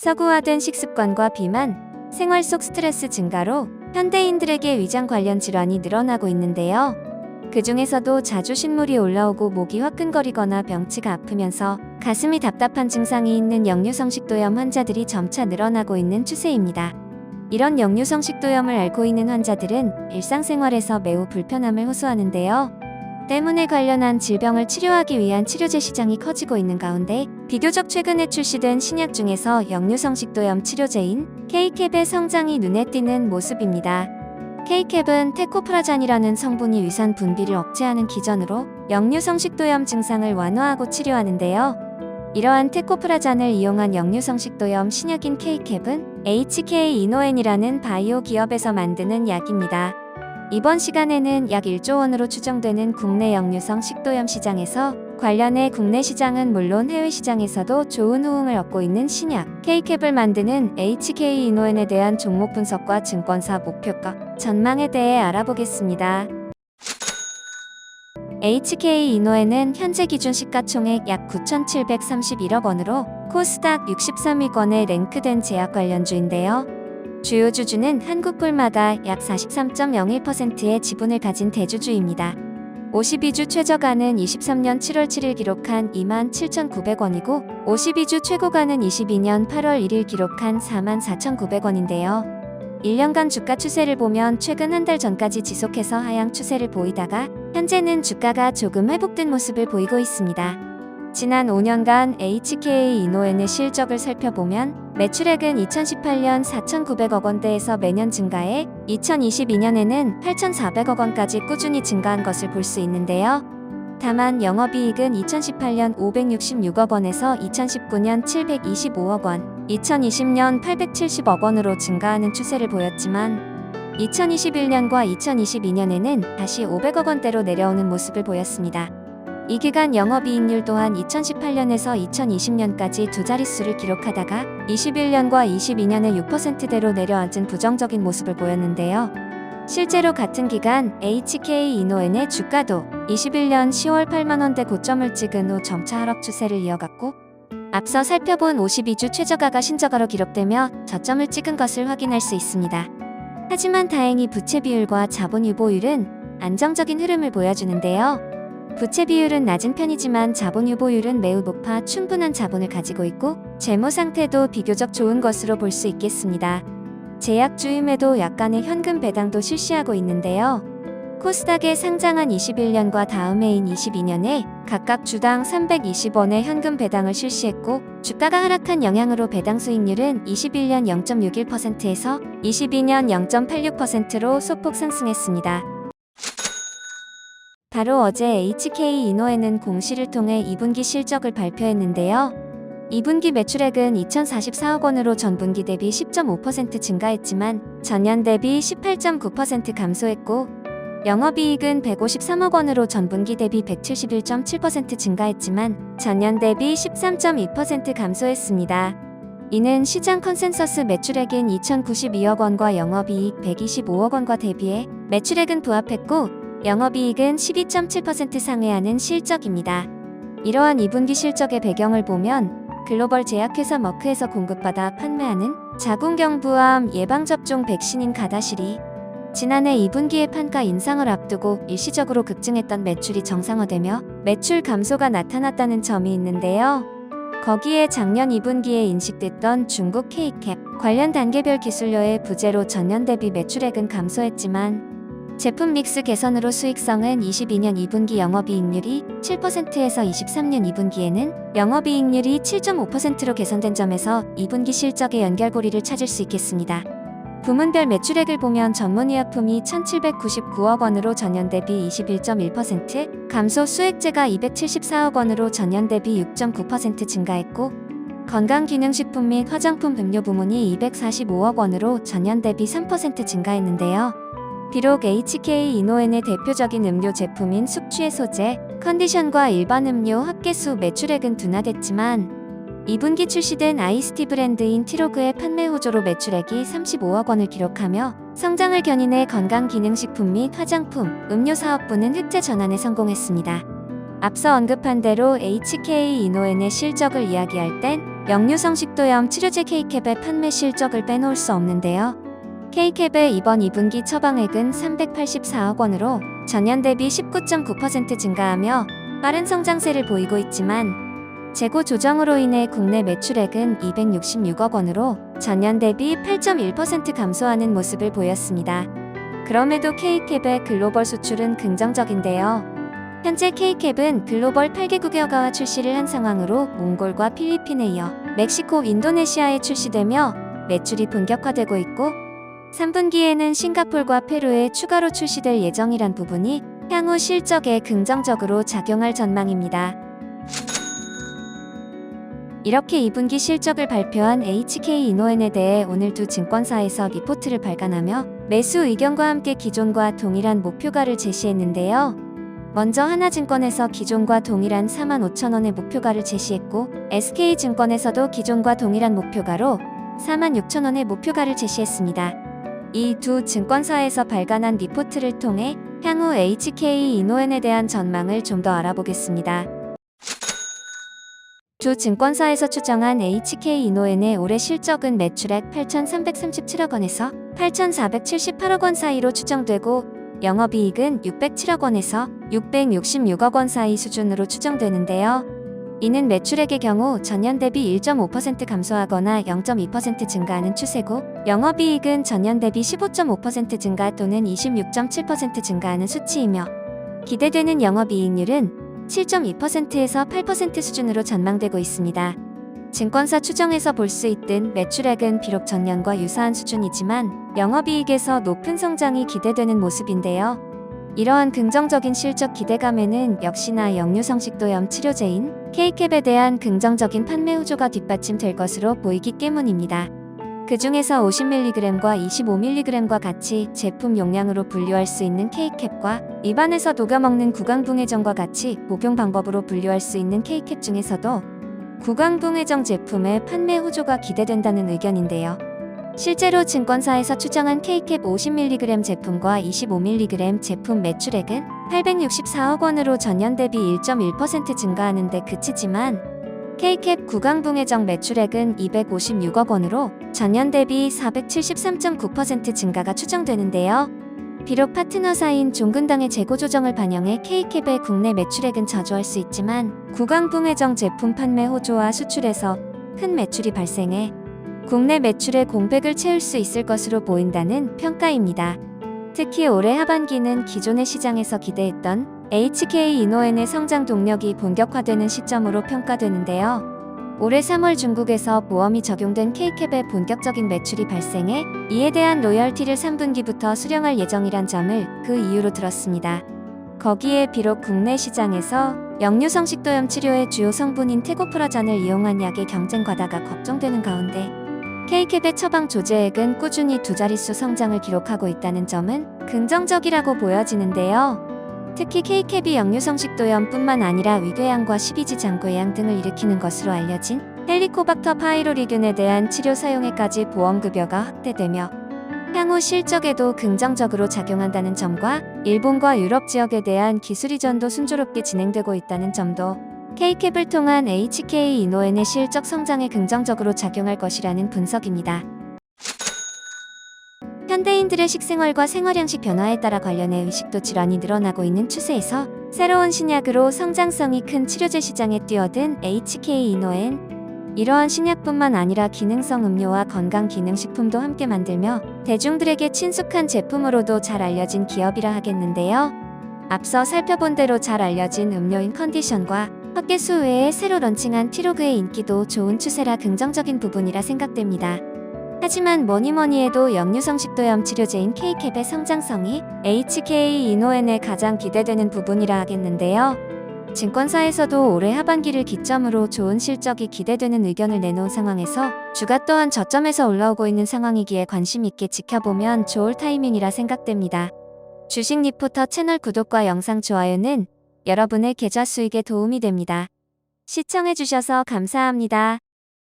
서구화된 식습관과 비만, 생활 속 스트레스 증가로 현대인들에게 위장 관련 질환이 늘어나고 있는데요. 그 중에서도 자주 신물이 올라오고 목이 화끈거리거나 명치가 아프면서 가슴이 답답한 증상이 있는 역류성 식도염 환자들이 점차 늘어나고 있는 추세입니다. 이런 역류성 식도염을 앓고 있는 환자들은 일상생활에서 매우 불편함을 호소하는데요. 때문에 관련한 질병을 치료하기 위한 치료제 시장이 커지고 있는 가운데 비교적 최근에 출시된 신약 중에서 역류성 식도염 치료제인 K캡의 성장이 눈에 띄는 모습입니다. K캡은 테코프라잔이라는 성분이 위산 분비를 억제하는 기전으로 역류성 식도염 증상을 완화하고 치료하는데요. 이러한 테코프라잔을 이용한 역류성 식도염 신약인 K캡은 HK-이노엔이라는 바이오 기업에서 만드는 약입니다. 이번 시간에는 약 1조 원으로 추정되는 국내 역류성 식도염 시장에서 관련해 국내 시장은 물론 해외 시장에서도 좋은 호응을 얻고 있는 신약 K캡을 만드는 HK-이노엔에 대한 종목 분석과 증권사 목표가 전망에 대해 알아보겠습니다. HK-이노엔은 현재 기준 시가총액 약 9,731억 원으로 코스닥 63위권에 랭크된 제약 관련주인데요. 주요 주주는 한국불마다 약 43.01%의 지분을 가진 대주주입니다. 52주 최저가는 23년 7월 7일 기록한 27,900원이고 52주 최고가는 22년 8월 1일 기록한 44,900원인데요. 1년간 주가 추세를 보면 최근 한 달 전까지 지속해서 하향 추세를 보이다가 현재는 주가가 조금 회복된 모습을 보이고 있습니다. 지난 5년간 HK-이노엔의 실적을 살펴보면 매출액은 2018년 4,900억 원대에서 매년 증가해 2022년에는 8,400억 원까지 꾸준히 증가한 것을 볼 수 있는데요. 다만 영업이익은 2018년 566억 원에서 2019년 725억 원, 2020년 870억 원으로 증가하는 추세를 보였지만 2021년과 2022년에는 다시 500억 원대로 내려오는 모습을 보였습니다. 이 기간 영업이익률 또한 2018년에서 2020년까지 두 자릿수를 기록하다가 21년과 22년에 6%대로 내려앉은 부정적인 모습을 보였는데요. 실제로 같은 기간 HK-이노엔의 주가도 21년 10월 8만원대 고점을 찍은 후 점차 하락 추세를 이어갔고 앞서 살펴본 52주 최저가가 신저가로 기록되며 저점을 찍은 것을 확인할 수 있습니다. 하지만 다행히 부채 비율과 자본 유보율은 안정적인 흐름을 보여주는데요. 부채 비율은 낮은 편이지만 자본 유보율은 매우 높아 충분한 자본을 가지고 있고 재무 상태도 비교적 좋은 것으로 볼 수 있겠습니다. 제약주임에도 약간의 현금 배당도 실시하고 있는데요. 코스닥에 상장한 21년과 다음 해인 22년에 각각 주당 320원의 현금 배당을 실시했고 주가가 하락한 영향으로 배당 수익률은 21년 0.61%에서 22년 0.86%로 소폭 상승했습니다. 바로 어제 HK-이노엔은 공시를 통해 2분기 실적을 발표했는데요. 2분기 매출액은 2,044억 원으로 전분기 대비 10.5% 증가했지만 전년 대비 18.9% 감소했고 영업이익은 153억 원으로 전분기 대비 171.7% 증가했지만 전년 대비 13.2% 감소했습니다. 이는 시장 컨센서스 매출액인 2,092억 원과 영업이익 125억 원과 대비해 매출액은 부합했고 영업이익은 12.7% 상회하는 실적입니다. 이러한 2분기 실적의 배경을 보면 글로벌 제약회사 머크에서 공급받아 판매하는 자궁경부암 예방접종 백신인 가다실이 지난해 2분기에 판가 인상을 앞두고 일시적으로 급증했던 매출이 정상화되며 매출 감소가 나타났다는 점이 있는데요. 거기에 작년 2분기에 인식됐던 중국 K캡 관련 단계별 기술료의 부재로 전년 대비 매출액은 감소했지만 제품 믹스 개선으로 수익성은 22년 2분기 영업이익률이 7%에서 23년 2분기에는 영업이익률이 7.5%로 개선된 점에서 2분기 실적의 연결고리를 찾을 수 있겠습니다. 부문별 매출액을 보면 전문의약품이 1,799억 원으로 전년 대비 21.1%, 감소 수액제가 274억 원으로 전년 대비 6.9% 증가했고 건강기능식품 및 화장품 음료 부문이 245억 원으로 전년 대비 3% 증가했는데요. 비록 HK-이노엔의 대표적인 음료 제품인 숙취 해소제, 컨디션과 일반 음료 합계수 매출액은 둔화됐지만 2분기 출시된 아이스티 브랜드인 티로그의 판매 호조로 매출액이 35억 원을 기록하며 성장을 견인해 건강기능식품 및 화장품, 음료 사업부는 흑자 전환에 성공했습니다. 앞서 언급한 대로 HK 이노엔의 실적을 이야기할 땐 역류성식도염 치료제 K캡의 판매 실적을 빼놓을 수 없는데요. K캡의 이번 2분기 처방액은 384억 원으로 전년 대비 19.9% 증가하며 빠른 성장세를 보이고 있지만 재고 조정으로 인해 국내 매출액은 266억 원으로 전년 대비 8.1% 감소하는 모습을 보였습니다. 그럼에도 K캡의 글로벌 수출은 긍정적인데요. 현재 K캡은 글로벌 8개국에 허가와 출시를 한 상황으로 몽골과 필리핀에 이어 멕시코, 인도네시아에 출시되며 매출이 본격화되고 있고 3분기에는 싱가폴과 페루에 추가로 출시될 예정이란 부분이 향후 실적에 긍정적으로 작용할 전망입니다. 이렇게 2분기 실적을 발표한 HK 이노엔에 대해 오늘 두 증권사에서 리포트를 발간하며 매수 의견과 함께 기존과 동일한 목표가를 제시했는데요. 먼저 하나증권에서 기존과 동일한 45,000원의 목표가를 제시했고 SK증권에서도 기존과 동일한 목표가로 46,000원의 목표가를 제시했습니다. 이 두 증권사에서 발간한 리포트를 통해 향후 HK 이노엔에 대한 전망을 좀 더 알아보겠습니다. 두 증권사에서 추정한 HK 이노엔의 올해 실적은 매출액 8,337억 원에서 8,478억 원 사이로 추정되고 영업이익은 607억 원에서 666억 원 사이 수준으로 추정되는데요. 이는 매출액의 경우 전년 대비 1.5% 감소하거나 0.2% 증가하는 추세고 영업이익은 전년 대비 15.5% 증가 또는 26.7% 증가하는 수치이며 기대되는 영업이익률은 7.2%에서 8% 수준으로 전망되고 있습니다. 증권사 추정에서 볼 수 있듯 매출액은 비록 전년과 유사한 수준이지만 영업이익에서 높은 성장이 기대되는 모습인데요. 이러한 긍정적인 실적 기대감에는 역시나 역류성식도염 치료제인 K캡에 대한 긍정적인 판매 호조가 뒷받침될 것으로 보이기 때문입니다. 그 중에서 50mg과 25mg과 같이 제품 용량으로 분류할 수 있는 K캡과 입안에서 녹여먹는 구강붕해정과 같이 복용 방법으로 분류할 수 있는 K캡 중에서도 구강붕해정 제품의 판매 호조가 기대된다는 의견인데요. 실제로 증권사에서 추정한 K캡 50mg 제품과 25mg 제품 매출액은 864억 원으로 전년 대비 1.1% 증가하는 데 그치지만 K캡 구강붕해정 매출액은 256억 원으로 전년 대비 473.9% 증가가 추정되는데요. 비록 파트너사인 종근당의 재고 조정을 반영해 K캡의 국내 매출액은 저조할 수 있지만 구강붕해정 제품 판매 호조와 수출에서 큰 매출이 발생해 국내 매출의 공백을 채울 수 있을 것으로 보인다는 평가입니다. 특히 올해 하반기는 기존의 시장에서 기대했던 HK 이노엔의 성장 동력이 본격화되는 시점으로 평가되는데요. 올해 3월 중국에서 보험이 적용된 K캡의 본격적인 매출이 발생해 이에 대한 로열티를 3분기부터 수령할 예정이란 점을 그 이유로 들었습니다. 거기에 비록 국내 시장에서 역류성식도염 치료의 주요 성분인 테고프라잔을 이용한 약의 경쟁 과다가 걱정되는 가운데 K캡의 처방 조제액은 꾸준히 두 자릿수 성장을 기록하고 있다는 점은 긍정적이라고 보여지는데요. 특히 K캡이 역류성식도염뿐만 아니라 위궤양과 십이지 장고양 등을 일으키는 것으로 알려진 헬리코박터 파이로리균에 대한 치료 사용에까지 보험급여가 확대되며 향후 실적에도 긍정적으로 작용한다는 점과 일본과 유럽 지역에 대한 기술 이전도 순조롭게 진행되고 있다는 점도 K캡을 통한 HK 이노엔의 실적 성장에 긍정적으로 작용할 것이라는 분석입니다. 현대인들의 식생활과 생활양식 변화에 따라 관련해 의식도 질환이 늘어나고 있는 추세에서 새로운 신약으로 성장성이 큰 치료제 시장에 뛰어든 HK 이노엔. 이러한 신약뿐만 아니라 기능성 음료와 건강기능식품도 함께 만들며 대중들에게 친숙한 제품으로도 잘 알려진 기업이라 하겠는데요. 앞서 살펴본 대로 잘 알려진 음료인 컨디션과 헛개수 외에 새로 런칭한 티로그의 인기도 좋은 추세라 긍정적인 부분이라 생각됩니다. 하지만 뭐니뭐니 해도 역류성식도염 치료제인 K캡의 성장성이 HK 이노엔에 가장 기대되는 부분이라 하겠는데요. 증권사에서도 올해 하반기를 기점으로 좋은 실적이 기대되는 의견을 내놓은 상황에서 주가 또한 저점에서 올라오고 있는 상황이기에 관심 있게 지켜보면 좋을 타이밍이라 생각됩니다. 주식 리포터 채널 구독과 영상 좋아요는 여러분의 계좌 수익에 도움이 됩니다. 시청해주셔서 감사합니다.